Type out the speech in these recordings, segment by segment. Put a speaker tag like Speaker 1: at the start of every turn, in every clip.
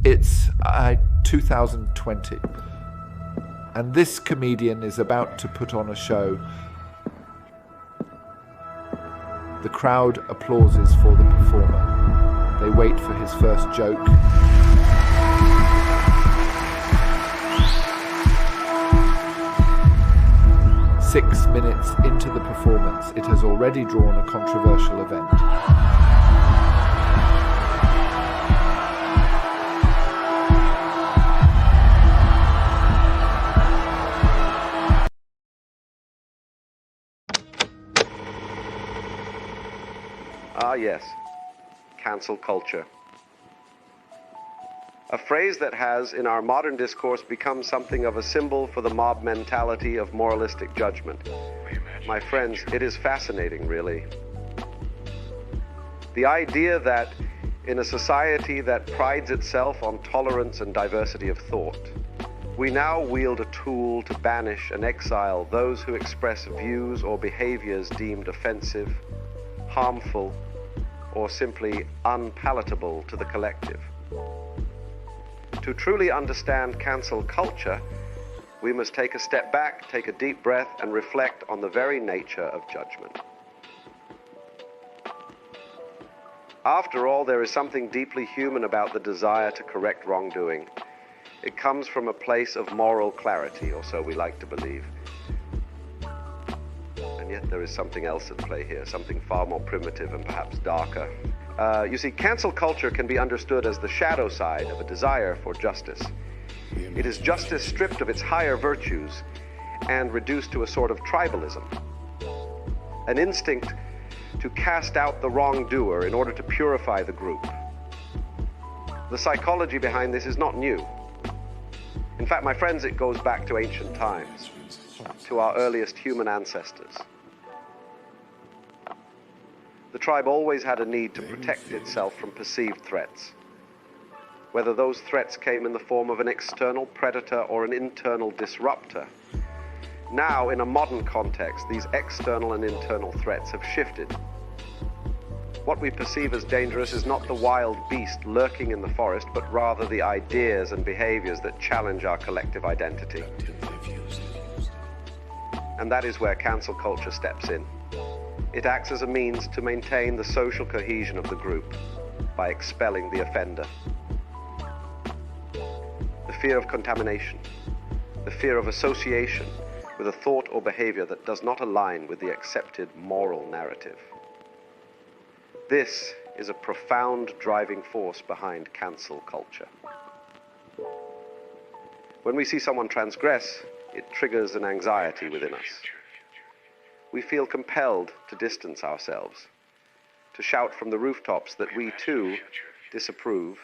Speaker 1: It's 2020, and this comedian is about to put on a show. The crowd applauses for the performer. They wait for his first joke. Six minutes into the performance, it has already drawn a controversial event.
Speaker 2: Ah, yes. Cancel culture. A phrase that has, in our modern discourse, become something of a symbol for the mob mentality of moralistic judgment. My friends, it is fascinating, really. The idea that in a society that prides itself on tolerance and diversity of thought, we now wield a tool to banish and exile those who express views or behaviors deemed offensive, harmful, or simply unpalatable to the collective. To truly understand cancel culture, we must take a step back, take a deep breath, and reflect on the very nature of judgment. After all, there is something deeply human about the desire to correct wrongdoing. It comes from a place of moral clarity, or so we like to believe. And yet there is something else at play here, something far more primitive and perhaps darker. You see, cancel culture can be understood as the shadow side of a desire for justice. It is justice stripped of its higher virtues and reduced to a sort of tribalism. An instinct to cast out the wrongdoer in order to purify the group. The psychology behind this is not new. In fact, my friends, it goes back to ancient times, to our earliest human ancestors. The tribe always had a need to protect itself from perceived threats, whether those threats came in the form of an external predator or an internal disruptor. Now, in a modern context, these external and internal threats have shifted. What we perceive as dangerous is not the wild beast lurking in the forest, but rather the ideas and behaviors that challenge our collective identity. And that is where cancel culture steps in. It acts as a means to maintain the social cohesion of the group by expelling the offender. The fear of contamination, the fear of association with a thought or behavior that does not align with the accepted moral narrative. This is a profound driving force behind cancel culture. When we see someone transgress, it triggers an anxiety within us. We feel compelled to distance ourselves, to shout from the rooftops that we too disapprove,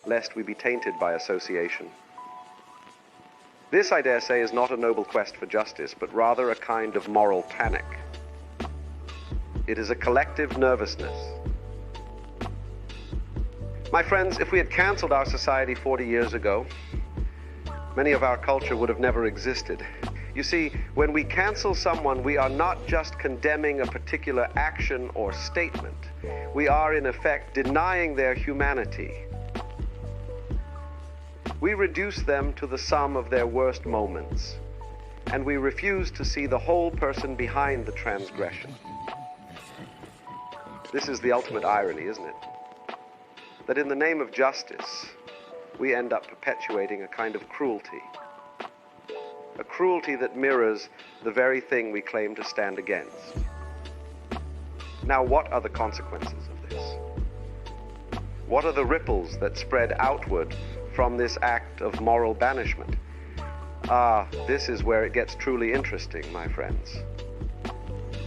Speaker 2: lest we be tainted by association. This, I dare say, is not a noble quest for justice, but rather a kind of moral panic. It is a collective nervousness. My friends, if we had cancelled our society 40 years ago, many of our culture would have never existed. You see, when we cancel someone, we are not just condemning a particular action or statement. We are, in effect, denying their humanity. We reduce them to the sum of their worst moments, and we refuse to see the whole person behind the transgression. This is the ultimate irony, isn't it? That in the name of justice, we end up perpetuating a kind of cruelty. A cruelty that mirrors the very thing we claim to stand against. Now, what are the consequences of this? What are the ripples that spread outward from this act of moral banishment? This is where it gets truly interesting, my friends.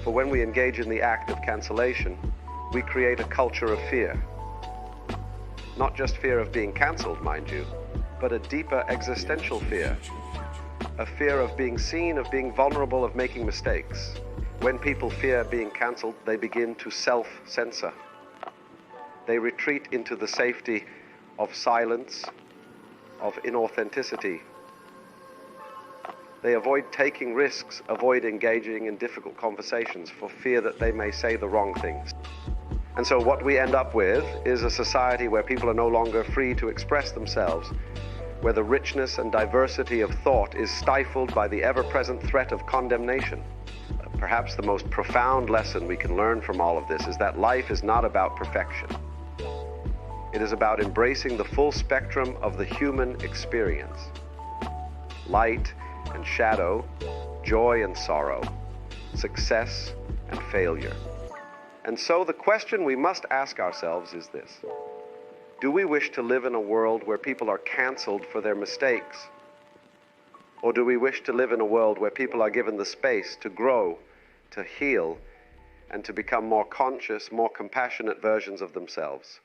Speaker 2: For when we engage in the act of cancellation, we create a culture of fear. Not just fear of being cancelled, mind you, but a deeper existential fear. A fear of being seen, of being vulnerable, of making mistakes. When people fear being cancelled, they begin to self-censor. They retreat into the safety of silence, of inauthenticity. They avoid taking risks, avoid engaging in difficult conversations for fear that they may say the wrong things. And so what we end up with is a society where people are no longer free to express themselves, where the richness and diversity of thought is stifled by the ever-present threat of condemnation. Perhaps the most profound lesson we can learn from all of this is that life is not about perfection. It is about embracing the full spectrum of the human experience. Light and shadow, joy and sorrow, success and failure. And so the question we must ask ourselves is this: do we wish to live in a world where people are canceled for their mistakes? Or do we wish to live in a world where people are given the space to grow, to heal, and to become more conscious, more compassionate versions of themselves?